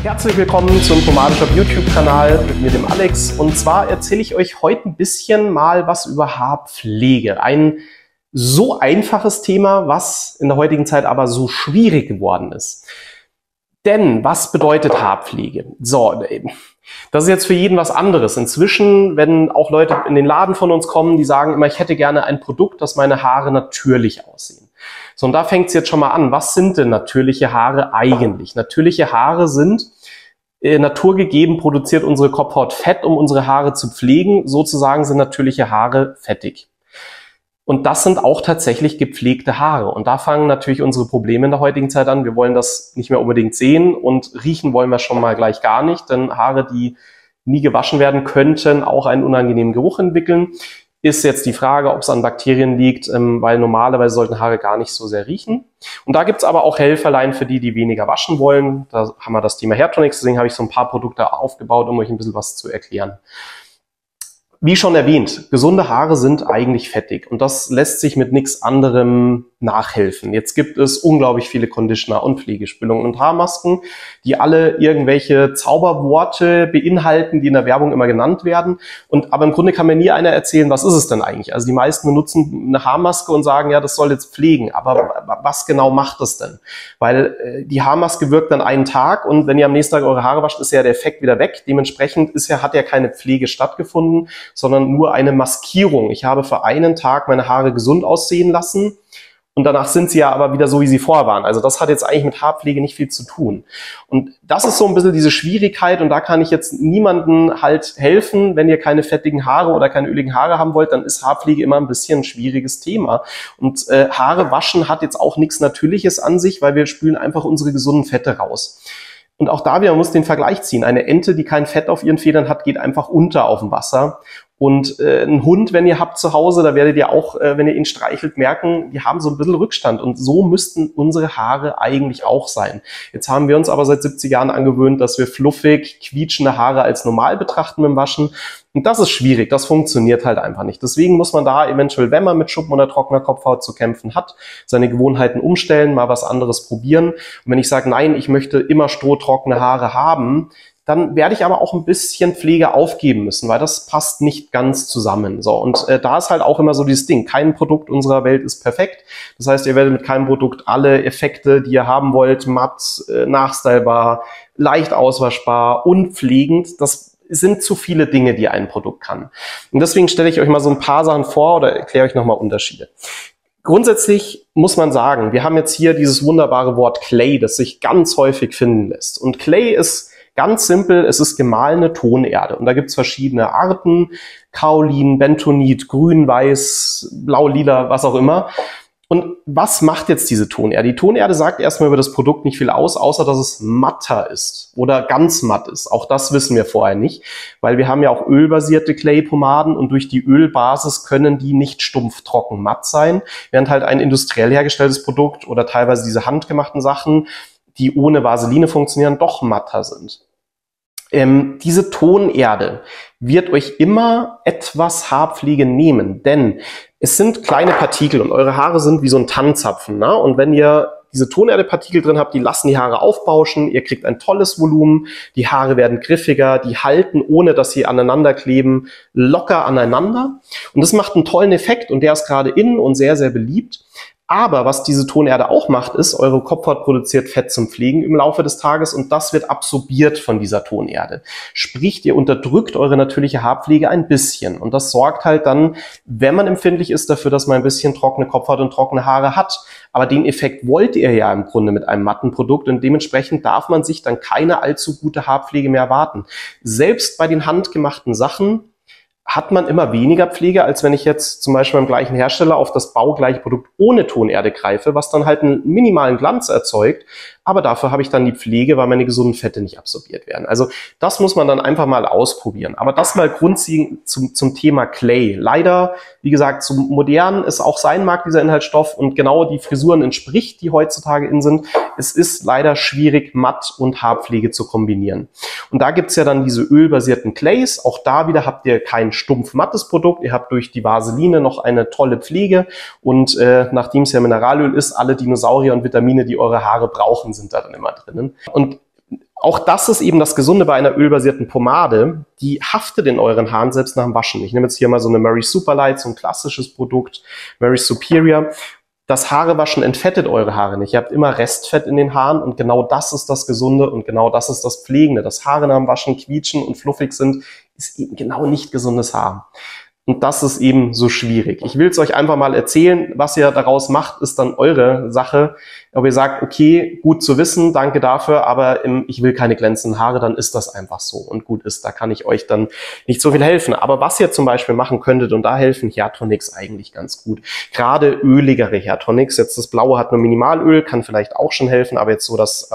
Herzlich willkommen zum Pomadeshop YouTube-Kanal mit mir, dem Alex. Und zwar erzähle ich euch heute ein bisschen mal was über Haarpflege. Ein so einfaches Thema, was in der heutigen Zeit aber so schwierig geworden ist. Denn was bedeutet Haarpflege? So, das ist jetzt für jeden was anderes. Inzwischen, wenn auch Leute in den Laden von uns kommen, die sagen immer, ich hätte gerne ein Produkt, das meine Haare natürlich aussehen. So, und da fängt es jetzt schon mal an. Was sind denn natürliche Haare eigentlich? Natürliche Haare sind naturgegeben, produziert unsere Kopfhaut Fett, um unsere Haare zu pflegen. Sozusagen sind natürliche Haare fettig. Und das sind auch tatsächlich gepflegte Haare. Und da fangen natürlich unsere Probleme in der heutigen Zeit an. Wir wollen das nicht mehr unbedingt sehen und riechen wollen wir schon mal gleich gar nicht. Denn Haare, die nie gewaschen werden, könnten auch einen unangenehmen Geruch entwickeln. Ist jetzt die Frage, ob es an Bakterien liegt, weil normalerweise sollten Haare gar nicht so sehr riechen. Und da gibt's aber auch Helferlein für die, die weniger waschen wollen. Da haben wir das Thema Hairtonics, deswegen habe ich so ein paar Produkte aufgebaut, um euch ein bisschen was zu erklären. Wie schon erwähnt, gesunde Haare sind eigentlich fettig und das lässt sich mit nichts anderem nachhelfen. Jetzt gibt es unglaublich viele Conditioner und Pflegespülungen und Haarmasken, die alle irgendwelche Zauberworte beinhalten, die in der Werbung immer genannt werden. Aber im Grunde kann mir nie einer erzählen, was ist es denn eigentlich? Also die meisten benutzen eine Haarmaske und sagen, ja, das soll jetzt pflegen. Aber was genau macht das denn? Weil die Haarmaske wirkt dann einen Tag und wenn ihr am nächsten Tag eure Haare wascht, ist ja der Effekt wieder weg. Dementsprechend hat ja keine Pflege stattgefunden, sondern nur eine Maskierung. Ich habe für einen Tag meine Haare gesund aussehen lassen und danach sind sie ja aber wieder so, wie sie vorher waren. Also das hat jetzt eigentlich mit Haarpflege nicht viel zu tun. Und das ist so ein bisschen diese Schwierigkeit und da kann ich jetzt niemandem halt helfen. Wenn ihr keine fettigen Haare oder keine öligen Haare haben wollt, dann ist Haarpflege immer ein bisschen ein schwieriges Thema. Und Haare waschen hat jetzt auch nichts Natürliches an sich, weil wir spülen einfach unsere gesunden Fette raus. Und auch da wieder, man muss den Vergleich ziehen. Eine Ente, die kein Fett auf ihren Federn hat, geht einfach unter auf dem Wasser. Und ein Hund, wenn ihr habt zu Hause, da werdet ihr auch, wenn ihr ihn streichelt, merken, die haben so ein bisschen Rückstand. Und so müssten unsere Haare eigentlich auch sein. Jetzt haben wir uns aber seit 70 Jahren angewöhnt, dass wir fluffig, quietschende Haare als normal betrachten beim Waschen. Und das ist schwierig, das funktioniert halt einfach nicht. Deswegen muss man da eventuell, wenn man mit Schuppen oder trockener Kopfhaut zu kämpfen hat, seine Gewohnheiten umstellen, mal was anderes probieren. Und wenn ich sage, nein, ich möchte immer strohtrockene Haare haben, dann werde ich aber auch ein bisschen Pflege aufgeben müssen, weil das passt nicht ganz zusammen. So, und da ist halt auch immer so dieses Ding, kein Produkt unserer Welt ist perfekt. Das heißt, ihr werdet mit keinem Produkt alle Effekte, die ihr haben wollt, matt, nachstylbar, leicht auswaschbar und pflegend, das sind zu viele Dinge, die ein Produkt kann. Und deswegen stelle ich euch mal so ein paar Sachen vor oder erkläre euch nochmal Unterschiede. Grundsätzlich muss man sagen, wir haben jetzt hier dieses wunderbare Wort Clay, das sich ganz häufig finden lässt. Und Clay ist ganz simpel, es ist gemahlene Tonerde. Und da gibt es verschiedene Arten, Kaolin, Bentonit, Grün, Weiß, Blau, Lila, was auch immer. Und was macht jetzt diese Tonerde? Die Tonerde sagt erstmal über das Produkt nicht viel aus, außer dass es matter ist oder ganz matt ist. Auch das wissen wir vorher nicht, weil wir haben ja auch ölbasierte Clay-Pomaden und durch die Ölbasis können die nicht stumpf trocken matt sein, während halt ein industriell hergestelltes Produkt oder teilweise diese handgemachten Sachen, die ohne Vaseline funktionieren, doch matter sind. Diese Tonerde wird euch immer etwas Haarpflege nehmen, denn es sind kleine Partikel und eure Haare sind wie so ein Tannenzapfen. Ne? Und wenn ihr diese Tonerdepartikel drin habt, die lassen die Haare aufbauschen, ihr kriegt ein tolles Volumen, die Haare werden griffiger, die halten, ohne dass sie aneinander kleben, locker aneinander. Und das macht einen tollen Effekt und der ist gerade in und sehr, sehr beliebt. Aber was diese Tonerde auch macht, ist, eure Kopfhaut produziert Fett zum Pflegen im Laufe des Tages und das wird absorbiert von dieser Tonerde. Sprich, ihr unterdrückt eure natürliche Haarpflege ein bisschen und das sorgt halt dann, wenn man empfindlich ist, dafür, dass man ein bisschen trockene Kopfhaut und trockene Haare hat. Aber den Effekt wollt ihr ja im Grunde mit einem matten Produkt und dementsprechend darf man sich dann keine allzu gute Haarpflege mehr erwarten. Selbst bei den handgemachten Sachen hat man immer weniger Pflege, als wenn ich jetzt zum Beispiel beim gleichen Hersteller auf das baugleiche Produkt ohne Tonerde greife, was dann halt einen minimalen Glanz erzeugt. Aber dafür habe ich dann die Pflege, weil meine gesunden Fette nicht absorbiert werden. Also das muss man dann einfach mal ausprobieren. Aber das mal grundlegend zum Thema Clay. Leider, wie gesagt, zum Modernen ist auch sein mag dieser Inhaltsstoff und genau die Frisuren entspricht, die heutzutage in sind. Es ist leider schwierig, Matt und Haarpflege zu kombinieren. Und da gibt's ja dann diese ölbasierten Clays. Auch da wieder habt ihr kein stumpf mattes Produkt. Ihr habt durch die Vaseline noch eine tolle Pflege. Und nachdem es ja Mineralöl ist, alle Dinosaurier und Vitamine, die eure Haare brauchen, sind da dann immer drinnen. Und Auch das ist eben das Gesunde bei einer ölbasierten Pomade. Die haftet in euren Haaren selbst nach dem Waschen. Ich nehme jetzt hier mal so eine Mary Superlight, so ein klassisches Produkt, Mary Superior. Das Haarewaschen entfettet eure Haare nicht. Ihr habt immer Restfett in den Haaren und genau das ist das Gesunde und genau das ist das Pflegende. Dass Haare nach dem Waschen quietschen und fluffig sind, ist eben genau nicht gesundes Haar. Und das ist eben so schwierig. Ich will es euch einfach mal erzählen. Was ihr daraus macht, ist dann eure Sache. Ob ihr sagt, okay, gut zu wissen, danke dafür, aber ich will keine glänzenden Haare, dann ist das einfach so und gut ist. Da kann ich euch dann nicht so viel helfen. Aber was ihr zum Beispiel machen könntet, und da helfen Hairtonics eigentlich ganz gut. Gerade öligere Hairtonics. Jetzt das Blaue hat nur Minimalöl, kann vielleicht auch schon helfen, aber jetzt so das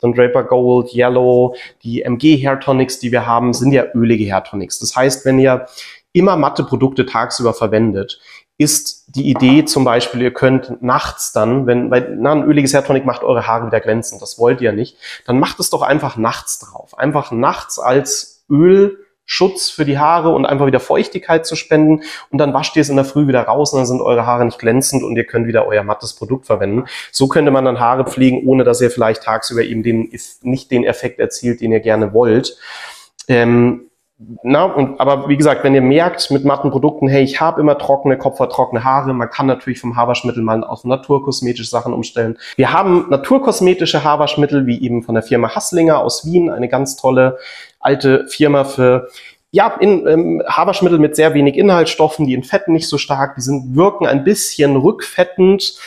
Don Draper Gold, Yellow, die MG Hairtonics, die wir haben, sind ja ölige Hairtonics. Das heißt, wenn ihr immer matte Produkte tagsüber verwendet, ist die Idee zum Beispiel, ihr könnt nachts dann, weil ein öliges Hairtonic macht eure Haare wieder glänzend, das wollt ihr nicht, dann macht es doch einfach nachts drauf. Einfach nachts als Ölschutz für die Haare und einfach wieder Feuchtigkeit zu spenden und dann wascht ihr es in der Früh wieder raus und dann sind eure Haare nicht glänzend und ihr könnt wieder euer mattes Produkt verwenden. So könnte man dann Haare pflegen, ohne dass ihr vielleicht tagsüber eben nicht den Effekt erzielt, den ihr gerne wollt. Aber wie gesagt, wenn ihr merkt mit matten Produkten, hey, ich habe immer trockene, kopfhaartrockene Haare, man kann natürlich vom Haarwaschmittel mal auf naturkosmetische Sachen umstellen. Wir haben naturkosmetische Haarwaschmittel, wie eben von der Firma Hasslinger aus Wien, eine ganz tolle alte Firma für Haarwaschmittel mit sehr wenig Inhaltsstoffen, die entfetten nicht so stark, wirken ein bisschen rückfettend.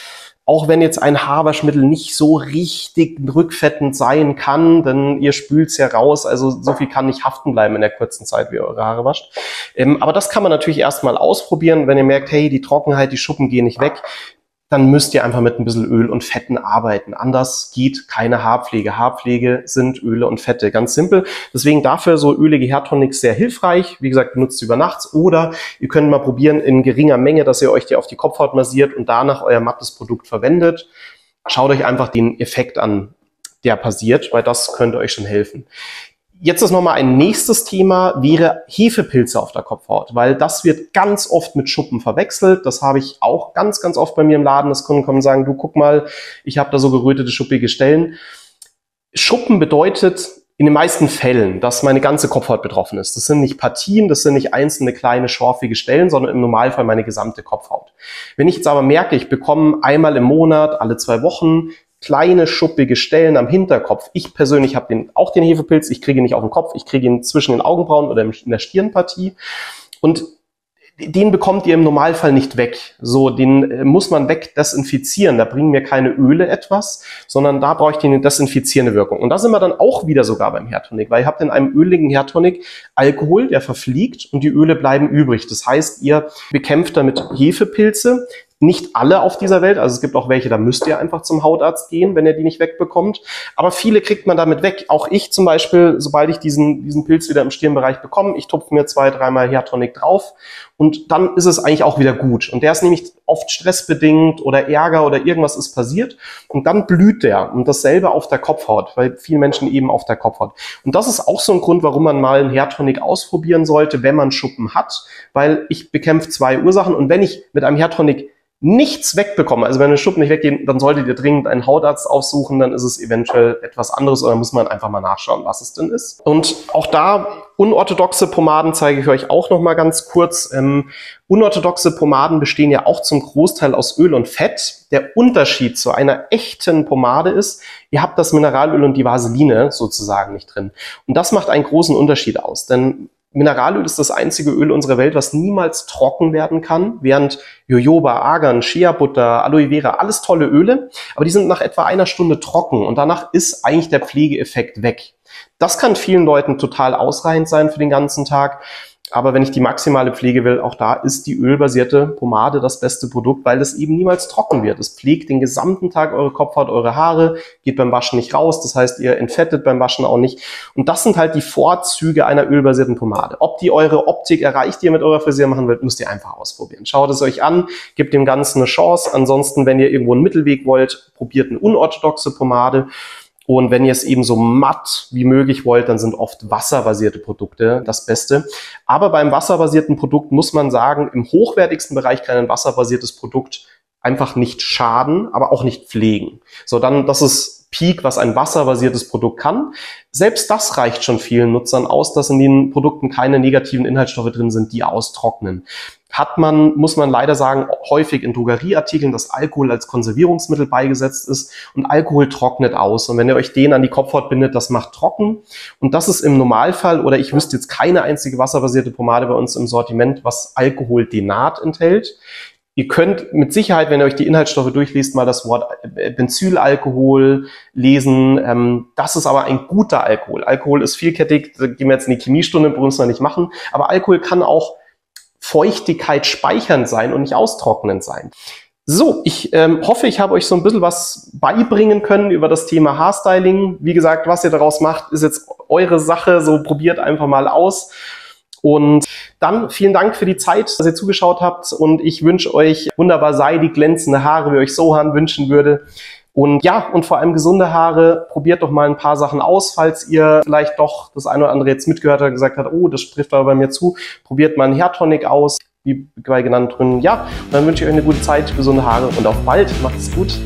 Auch wenn jetzt ein Haarwaschmittel nicht so richtig rückfettend sein kann, denn ihr spült es ja raus, also so viel kann nicht haften bleiben in der kurzen Zeit, wie ihr eure Haare wascht. Aber das kann man natürlich erstmal ausprobieren, wenn ihr merkt, hey, die Trockenheit, die Schuppen gehen nicht weg, dann müsst ihr einfach mit ein bisschen Öl und Fetten arbeiten. Anders geht keine Haarpflege. Haarpflege sind Öle und Fette, ganz simpel. Deswegen dafür so ölige Hairtonics sehr hilfreich. Wie gesagt, benutzt über nachts oder ihr könnt mal probieren in geringer Menge, dass ihr euch die auf die Kopfhaut massiert und danach euer mattes Produkt verwendet. Schaut euch einfach den Effekt an, der passiert, weil das könnte euch schon helfen. Jetzt ist nochmal ein nächstes Thema, wäre Hefepilze auf der Kopfhaut, weil das wird ganz oft mit Schuppen verwechselt. Das habe ich auch ganz, ganz oft bei mir im Laden, dass Kunden kommen und sagen, du guck mal, ich habe da so gerötete, schuppige Stellen. Schuppen bedeutet in den meisten Fällen, dass meine ganze Kopfhaut betroffen ist. Das sind nicht Partien, das sind nicht einzelne kleine, schorfige Stellen, sondern im Normalfall meine gesamte Kopfhaut. Wenn ich jetzt aber merke, ich bekomme einmal im Monat, alle 2 Wochen, kleine, schuppige Stellen am Hinterkopf. Ich persönlich habe auch den Hefepilz. Ich kriege ihn nicht auf den Kopf, ich kriege ihn zwischen den Augenbrauen oder in der Stirnpartie. Und den bekommt ihr im Normalfall nicht weg. So, den muss man wegdesinfizieren. Da bringen mir keine Öle etwas, sondern da brauche ich eine desinfizierende Wirkung. Und da sind wir dann auch wieder sogar beim Hairtonic, weil ihr habt in einem öligen Hairtonic Alkohol, der verfliegt und die Öle bleiben übrig. Das heißt, ihr bekämpft damit Hefepilze. Nicht alle auf dieser Welt, also es gibt auch welche, da müsst ihr einfach zum Hautarzt gehen, wenn ihr die nicht wegbekommt. Aber viele kriegt man damit weg. Auch ich zum Beispiel, sobald ich diesen Pilz wieder im Stirnbereich bekomme, ich tupfe mir 2-3 Mal Hairtonic drauf und dann ist es eigentlich auch wieder gut. Und der ist nämlich oft stressbedingt oder Ärger oder irgendwas ist passiert und dann blüht der. Und dasselbe auf der Kopfhaut, weil viele Menschen eben auf der Kopfhaut. Und das ist auch so ein Grund, warum man mal einen Hairtonic ausprobieren sollte, wenn man Schuppen hat, weil ich bekämpfe 2 Ursachen und wenn ich mit einem Hairtonic nichts wegbekommen, also wenn eine Schuppen nicht weggehen, dann solltet ihr dringend einen Hautarzt aufsuchen, dann ist es eventuell etwas anderes oder muss man einfach mal nachschauen, was es denn ist. Und auch da unorthodoxe Pomaden zeige ich euch auch noch mal ganz kurz. Unorthodoxe Pomaden bestehen ja auch zum Großteil aus Öl und Fett. Der Unterschied zu einer echten Pomade ist, ihr habt das Mineralöl und die Vaseline sozusagen nicht drin. Und das macht einen großen Unterschied aus, denn Mineralöl ist das einzige Öl unserer Welt, was niemals trocken werden kann, während Jojoba, Argan, Shea-Butter, Aloe Vera, alles tolle Öle, aber die sind nach etwa 1 Stunde trocken und danach ist eigentlich der Pflegeeffekt weg. Das kann vielen Leuten total ausreichend sein für den ganzen Tag. Aber wenn ich die maximale Pflege will, auch da ist die ölbasierte Pomade das beste Produkt, weil es eben niemals trocken wird. Es pflegt den gesamten Tag eure Kopfhaut, eure Haare, geht beim Waschen nicht raus. Das heißt, ihr entfettet beim Waschen auch nicht. Und das sind halt die Vorzüge einer ölbasierten Pomade. Ob die eure Optik erreicht, die ihr mit eurer Frisur machen wollt, müsst ihr einfach ausprobieren. Schaut es euch an, gebt dem Ganzen eine Chance. Ansonsten, wenn ihr irgendwo einen Mittelweg wollt, probiert eine unorthodoxe Pomade. Und wenn ihr es eben so matt wie möglich wollt, dann sind oft wasserbasierte Produkte das Beste. Aber beim wasserbasierten Produkt muss man sagen, im hochwertigsten Bereich kann ein wasserbasiertes Produkt einfach nicht schaden, aber auch nicht pflegen. So, dann, das ist Peak, was ein wasserbasiertes Produkt kann. Selbst das reicht schon vielen Nutzern aus, dass in den Produkten keine negativen Inhaltsstoffe drin sind, die austrocknen. Muss man leider sagen, häufig in Drogerieartikeln, dass Alkohol als Konservierungsmittel beigesetzt ist und Alkohol trocknet aus. Und wenn ihr euch den an die Kopfhaut bindet, das macht trocken. Und das ist im Normalfall, oder ich wüsste jetzt keine einzige wasserbasierte Pomade bei uns im Sortiment, was Alkoholdenat enthält. Ihr könnt mit Sicherheit, wenn ihr euch die Inhaltsstoffe durchliest, mal das Wort Benzylalkohol lesen. Das ist aber ein guter Alkohol. Alkohol ist vielkettig, da gehen wir jetzt in die Chemiestunde, brauchen wir nicht machen. Aber Alkohol kann auch Feuchtigkeit speichernd sein und nicht austrocknend sein. So, ich hoffe, ich habe euch so ein bisschen was beibringen können über das Thema Haarstyling. Wie gesagt, was ihr daraus macht, ist jetzt eure Sache. So, probiert einfach mal aus. Und dann vielen Dank für die Zeit, dass ihr zugeschaut habt. Und ich wünsche euch wunderbar seidig glänzende Haare, wie ihr euch Sohan wünschen würde. Und ja, und vor allem gesunde Haare. Probiert doch mal ein paar Sachen aus, falls ihr vielleicht doch das eine oder andere jetzt mitgehört habt und gesagt habt, oh, das trifft aber bei mir zu. Probiert mal einen Hairtonic aus, wie bei genannt drin. Ja, und dann wünsche ich euch eine gute Zeit, gesunde Haare und auf bald. Macht es gut.